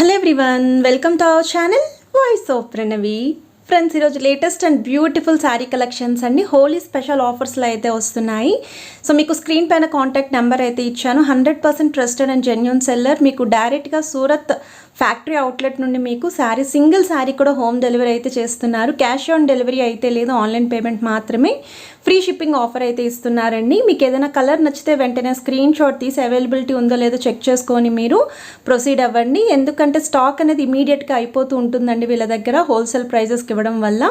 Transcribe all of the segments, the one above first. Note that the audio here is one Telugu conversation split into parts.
Hello everyone, welcome to our channel voice of Pranavi. Friends, ఈరోజు latest and beautiful sari collections అండి హోలీ స్పెషల్ ఆఫర్స్లో అయితే వస్తున్నాయి. సో మీకు స్క్రీన్ పైన కాంటాక్ట్ నెంబర్ అయితే ఇచ్చాను. 100% ట్రస్టెడ్ అండ్ జెన్యూన్ సెల్లర్. మీకు డైరెక్ట్గా సూరత్ ఫ్యాక్టరీ అవుట్లెట్ నుండి మీకు శారీ సింగిల్ శారీ కూడా హోమ్ డెలివరీ అయితే చేస్తున్నారు. క్యాష్ ఆన్ డెలివరీ అయితే లేదు, ఆన్లైన్ పేమెంట్ మాత్రమే. ఫ్రీ షిప్పింగ్ ఆఫర్ అయితే ఇస్తున్నారండి. మీకు ఏదైనా కలర్ నచ్చితే వెంటనే స్క్రీన్ షాట్ తీసి అవైలబిలిటీ ఉందో లేదో చెక్ చేసుకొని మీరు ప్రొసీడ్ అవ్వండి. ఎందుకంటే స్టాక్ అనేది ఇమీడియట్గా అయిపోతూ ఉంటుందండి వీళ్ళ దగ్గర హోల్సేల్ ప్రైజెస్కి ఇవ్వడం వల్ల.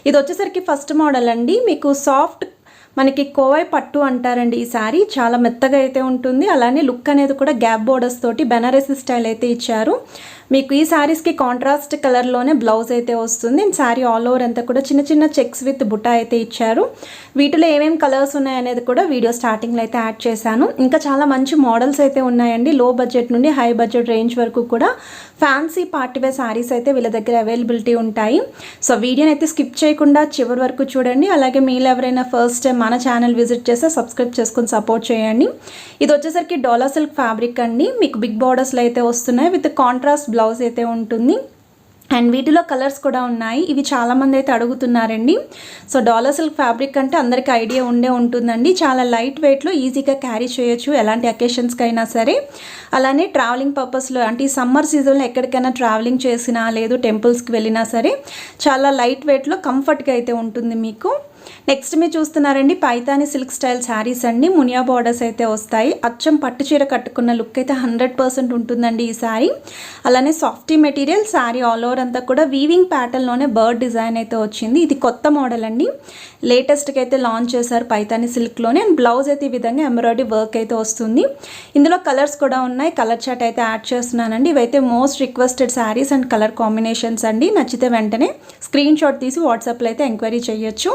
ఇది వచ్చేసరికి ఫస్ట్ మోడల్ అండి. మీకు సాఫ్ట్ మనకి కోవై పట్టు అంటారండి. ఈ శారీ చాలా మెత్తగా అయితే ఉంటుంది. అలానే లుక్ అనేది కూడా గ్యాప్ బోర్డర్స్ తోటి బెనారసీ స్టైల్ అయితే ఇచ్చారు. మీకు ఈ శారీస్కి కాంట్రాస్ట్ కలర్లోనే బ్లౌజ్ అయితే వస్తుంది. అండ్ శారీ ఆల్ ఓవర్ అంతా కూడా చిన్న చిన్న చెక్స్ విత్ బుటా అయితే ఇచ్చారు. వీటిలో ఏమేమి కలర్స్ ఉన్నాయనేది కూడా వీడియో స్టార్టింగ్లో అయితే యాడ్ చేశాను. ఇంకా చాలా మంచి మోడల్స్ అయితే ఉన్నాయండి. లో బడ్జెట్ నుండి హై బడ్జెట్ రేంజ్ వరకు కూడా ఫ్యాన్సీ పార్టీవేర్ శారీస్ అయితే వీళ్ళ దగ్గర అవైలబిలిటీ ఉంటాయి. సో వీడియోని అయితే స్కిప్ చేయకుండా చివరి వరకు చూడండి. అలాగే మీరు ఎవరైనా ఫస్ట్ టైం మన ఛానల్ విజిట్ చేస్తే సబ్స్క్రైబ్ చేసుకొని సపోర్ట్ చేయండి. ఇది వచ్చేసరికి డోలా సిల్క్ ఫ్యాబ్రిక్ అండి. మీకు బిగ్ బార్డర్స్లో అయితే వస్తున్నాయి. విత్ కాంట్రాస్ట్ బ్లౌజ్ అయితే ఉంటుంది. అండ్ వీటిలో కలర్స్ కూడా ఉన్నాయి. ఇవి చాలామంది అయితే అడుగుతున్నారండి. సో డోలా సిల్క్ ఫ్యాబ్రిక్ అంటే అందరికీ ఐడియా ఉంటుందండి. చాలా లైట్ వెయిట్లో ఈజీగా క్యారీ చేయొచ్చు ఎలాంటి అకేషన్స్కి అయినా సరే. అలానే ట్రావెలింగ్ పర్పస్లో అంటే ఈ సమ్మర్ సీజన్లో ఎక్కడికైనా ట్రావెలింగ్ చేసినా లేదు టెంపుల్స్కి వెళ్ళినా సరే చాలా లైట్ వెయిట్లో కంఫర్ట్గా అయితే ఉంటుంది మీకు. నెక్స్ట్ మీరు చూస్తున్నారండి పైతాని సిల్క్ స్టైల్ శారీస్ అండి. మునియా బార్డర్స్ అయితే వస్తాయి. అచ్చం పట్టు చీర కట్టుకున్న లుక్ అయితే 100% ఉంటుందండి ఈ శారీ. అలానే softy material sari all over అంతా కూడా వీవింగ్ ప్యాటర్న్లోనే బర్డ్ డిజైన్ అయితే వచ్చింది. ఇది కొత్త మోడల్ అండి. లేటెస్ట్గా అయితే లాంచ్ చేశారు పైతాని సిల్క్లోనే. అండ్ బ్లౌజ్ అయితే ఈ విధంగా ఎంబ్రాయిడరీ వర్క్ అయితే వస్తుంది. ఇందులో కలర్స్ కూడా ఉన్నాయి. కలర్ చార్ట్ అయితే యాడ్ చేస్తున్నానండి. ఇవైతే most requested saris and colour combinations అండి. నచ్చితే వెంటనే స్క్రీన్ షాట్ తీసి వాట్సాప్లో అయితే ఎంక్వైరీ చేయొచ్చు.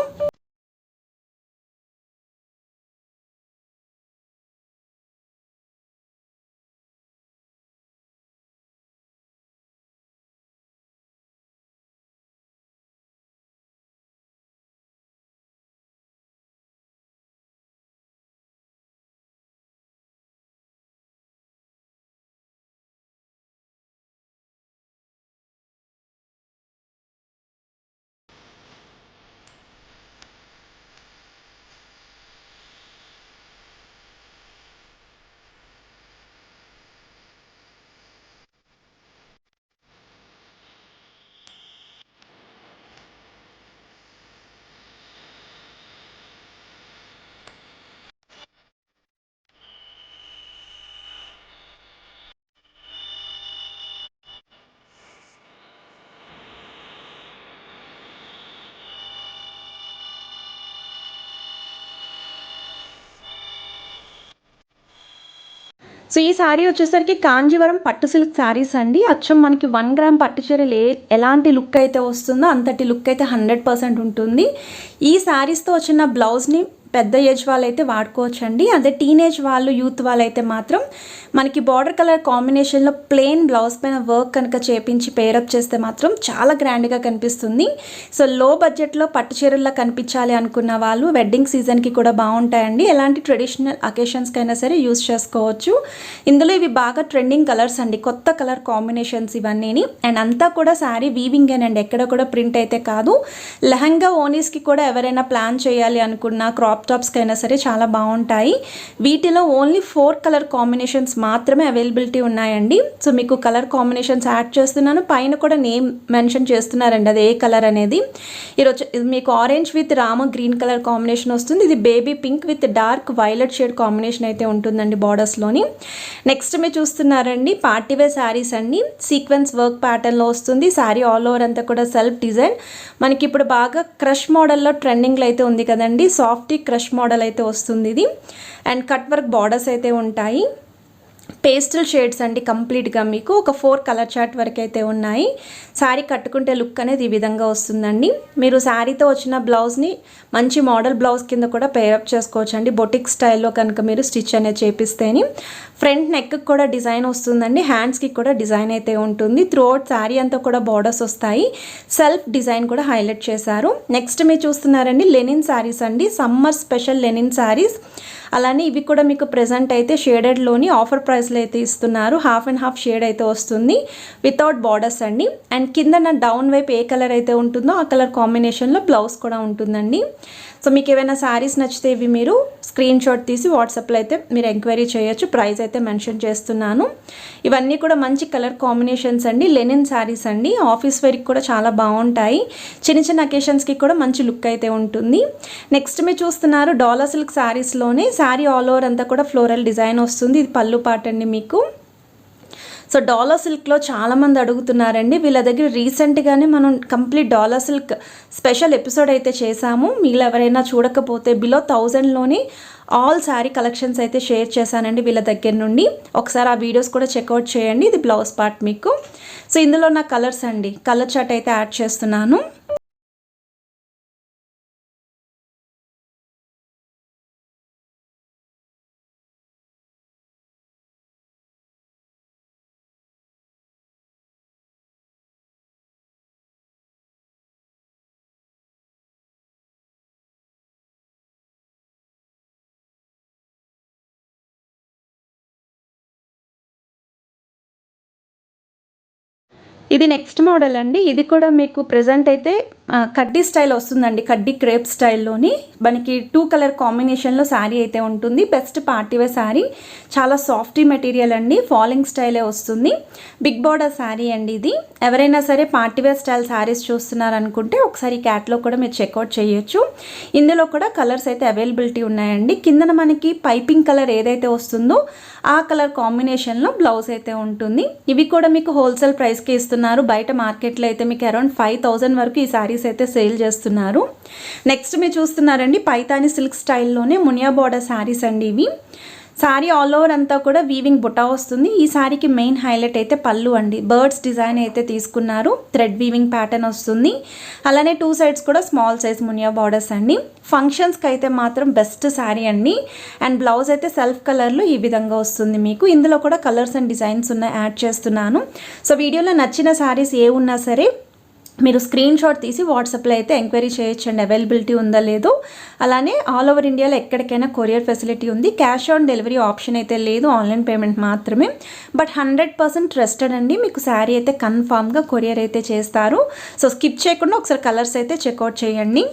సో ఈ శారీ వచ్చేసరికి కాంజీవరం పట్టు సిల్క్ శారీస్ అండి. అచ్చం మనకి 1 గ్రామ్ పట్టు చీరలు ఎలాంటి లుక్ అయితే వస్తుందో అంతటి లుక్ అయితే 100% ఉంటుంది. ఈ శారీస్తో వచ్చిన బ్లౌజ్ని పెద్ద ఏజ్ వాళ్ళు అయితే వాడుకోవచ్చు అండి. అదే టీనేజ్ వాళ్ళు యూత్ వాళ్ళైతే మాత్రం మనకి బార్డర్ కలర్ కాంబినేషన్లో ప్లెయిన్ బ్లౌజ్ పైన వర్క్ కనుక చేపించి పేరప్ చేస్తే మాత్రం చాలా గ్రాండ్గా కనిపిస్తుంది. సో లో బడ్జెట్లో పట్టు చీరల్లో కనిపించాలి అనుకున్న వాళ్ళు వెడ్డింగ్ సీజన్కి కూడా బాగుంటాయండి. ఎలాంటి ట్రెడిషనల్ అకేషన్స్కి అయినా సరే యూస్ చేసుకోవచ్చు. ఇందులో ఇవి బాగా ట్రెండింగ్ కలర్స్ అండి. కొత్త కలర్ కాంబినేషన్స్ ఇవన్నీ. అండ్ అంతా కూడా శారీ వీవింగ్ అండి. ఎక్కడ కూడా ప్రింట్ అయితే కాదు. లెహంగా ఓనీస్కి కూడా ఎవరైనా ప్లాన్ చేయాలి అనుకున్న క్రాప్ టాప్స్కి అయినా సరే చాలా బాగుంటాయి. వీటిలో ఓన్లీ 4 కలర్ కాంబినేషన్స్ మాత్రమే అవైలబిలిటీ ఉన్నాయండి. సో మీకు కలర్ కాంబినేషన్స్ యాడ్ చేస్తున్నాను. పైన కూడా నేమ్ మెన్షన్ చేస్తున్నారండి అది ఏ కలర్ అనేది. ఈరోజు మీకు orange with Rama green colour combination వస్తుంది. ఇది baby pink with dark violet shade combination అయితే ఉంటుందండి బార్డర్స్లోని. నెక్స్ట్ మీరు చూస్తున్నారండి పార్టీవేర్ శారీస్ అండి. సీక్వెన్స్ వర్క్ ప్యాటర్న్లో వస్తుంది. శారీ ఆల్ ఓవర్ అంతా కూడా సెల్ఫ్ డిజైన్. మనకి ఇప్పుడు బాగా క్రష్ మోడల్లో ట్రెండింగ్లో అయితే ఉంది కదండి. సాఫ్టీ క్రష్ మోడల్ అయితే వస్తుంది ఇది. అండ్ కట్ వర్క్ బార్డర్స్ అయితే ఉంటాయి. పేస్టల్ షేడ్స్ అండి. కంప్లీట్గా మీకు ఒక 4 కలర్ చార్ట్ వరకు అయితే ఉన్నాయి. శారీ కట్టుకుంటే లుక్ అనేది ఈ విధంగా వస్తుందండి. మీరు శారీతో వచ్చిన బ్లౌజ్ని మంచి మోడల్ బ్లౌజ్ కింద కూడా పేరప్ చేసుకోవచ్చు అండి. బొటిక్ స్టైల్లో కనుక మీరు స్టిచ్ అనేది చేపిస్తేని. ఫ్రంట్ నెక్కి కూడా డిజైన్ వస్తుందండి. హ్యాండ్స్కి కూడా డిజైన్ అయితే ఉంటుంది. త్రూఅవుట్ శారీ అంతా కూడా బార్డర్స్ వస్తాయి. సెల్ఫ్ డిజైన్ కూడా హైలైట్ చేశారు. నెక్స్ట్ మీరు చూస్తున్నారండి లెనిన్ శారీస్ అండి. Summer special linen sarees. అలానే ఇవి కూడా మీకు ప్రెజెంట్ అయితే షేడెడ్లోని ఆఫర్ ప్రైస్ ప్రైస్లో అయితే ఇస్తున్నారు. హాఫ్ అండ్ హాఫ్ షేడ్ అయితే వస్తుంది వితౌట్ బార్డర్స్ అండి. అండ్ కింద నా డౌన్ వైపు ఏ కలర్ అయితే ఉంటుందో ఆ కలర్ కాంబినేషన్లో బ్లౌజ్ కూడా ఉంటుందండి. సో మీకు ఏమైనా శారీస్ నచ్చితే ఇవి మీరు స్క్రీన్ షాట్ తీసి వాట్సాప్లో అయితే మీరు ఎంక్వైరీ చేయొచ్చు. ప్రైస్ అయితే మెన్షన్ చేస్తున్నాను. ఇవన్నీ కూడా మంచి కలర్ కాంబినేషన్స్ అండి. లెనిన్ శారీస్ అండి. ఆఫీస్ వేర్కి కూడా చాలా బాగుంటాయి. చిన్న చిన్న అకేషన్స్కి కూడా మంచి లుక్ అయితే ఉంటుంది. నెక్స్ట్ మీరు చూస్తున్నారు డాలా సిల్క్ శారీస్లోనే శారీ ఆల్ ఓవర్ అంతా కూడా ఫ్లోరల్ డిజైన్ వస్తుంది. ఇది పళ్ళు పాట అండి మీకు. సో డాలా సిల్క్లో చాలామంది అడుగుతున్నారండి. వీళ్ళ దగ్గర రీసెంట్గానే మనం కంప్లీట్ డాలా సిల్క్ స్పెషల్ ఎపిసోడ్ అయితే చేశాము. మీరు ఎవరైనా చూడకపోతే బిలో 1000లోనే ఆల్ శారీ కలెక్షన్స్ అయితే షేర్ చేశానండి వీళ్ళ దగ్గర నుండి. ఒకసారి ఆ వీడియోస్ కూడా చెక్అవుట్ చేయండి. ఇది బ్లౌజ్ పార్ట్ మీకు. సో ఇందులో నా కలర్స్ అండి, కలర్ చార్ట్ అయితే యాడ్ చేస్తున్నాను. ఇది నెక్స్ట్ మోడల్ అండి. ఇది కూడా మీకు ప్రెజెంట్ అయితే కడ్డీ స్టైల్ వస్తుందండి. కడ్డీ క్రేప్ స్టైల్లోని మనకి 2 కలర్ కాంబినేషన్లో శారీ అయితే ఉంటుంది. బెస్ట్ పార్టీవేర్ శారీ, చాలా సాఫ్టీ మెటీరియల్ అండి. ఫాలింగ్ స్టైలే వస్తుంది. బిగ్ బార్డర్ శారీ అండి ఇది. ఎవరైనా సరే పార్టీవేర్ స్టైల్ శారీస్ చూస్తున్నారనుకుంటే ఒకసారి క్యాట్లో కూడా మీరు చెక్అవుట్ చేయొచ్చు. ఇందులో కూడా కలర్స్ అయితే అవైలబిలిటీ ఉన్నాయండి. కిందన మనకి పైపింగ్ కలర్ ఏదైతే వస్తుందో ఆ కలర్ కాంబినేషన్లో బ్లౌజ్ అయితే ఉంటుంది. ఇవి కూడా మీకు హోల్సేల్ ప్రైస్కి ఇస్తున్నారు. బయట మార్కెట్లో అయితే మీకు అరౌండ్ 5000 వరకు ఈ శారీస్ అయితే సేల్ చేస్తున్నారు. నెక్స్ట్ మీరు చూస్తున్నారండి పైతాని సిల్క్ స్టైల్లోనే మునియా బార్డర్ శారీస్ అండి ఇవి. శారీ ఆల్ ఓవర్ అంతా కూడా వీవింగ్ బుటా వస్తుంది. ఈ శారీకి మెయిన్ హైలైట్ అయితే పళ్ళు అండి. బర్డ్స్ డిజైన్ అయితే తీసుకున్నారు. థ్రెడ్ వీవింగ్ ప్యాటర్న్ వస్తుంది. అలానే 2 సైడ్స్ కూడా స్మాల్ సైజ్ మునియా బార్డర్స్ అండి. ఫంక్షన్స్కి అయితే మాత్రం బెస్ట్ శారీ అండి. అండ్ బ్లౌజ్ అయితే సెల్ఫ్ కలర్లో ఈ విధంగా వస్తుంది మీకు. ఇందులో కూడా కలర్స్ అండ్ డిజైన్స్ ఉన్నాయి, యాడ్ చేస్తున్నాను. సో వీడియోలో నచ్చిన శారీస్ ఏ ఉన్నా సరే మీరు స్క్రీన్ షాట్ తీసి వాట్సాప్లో అయితే ఎంక్వైరీ చేయొచ్చండి అవైలబిలిటీ ఉందా లేదో. అలానే ఆల్ ఓవర్ ఇండియాలో ఎక్కడికైనా కొరియర్ ఫెసిలిటీ ఉంది. క్యాష్ ఆన్ డెలివరీ ఆప్షన్ అయితే లేదు, ఆన్లైన్ పేమెంట్ మాత్రమే. బట్ 100% ట్రస్టెడ్ అండి. మీకు శారీ అయితే కన్ఫామ్గా కొరియర్ అయితే చేస్తారు. సో స్కిప్ చేయకుండా ఒకసారి కలర్స్ అయితే చెక్అవుట్ చేయండి.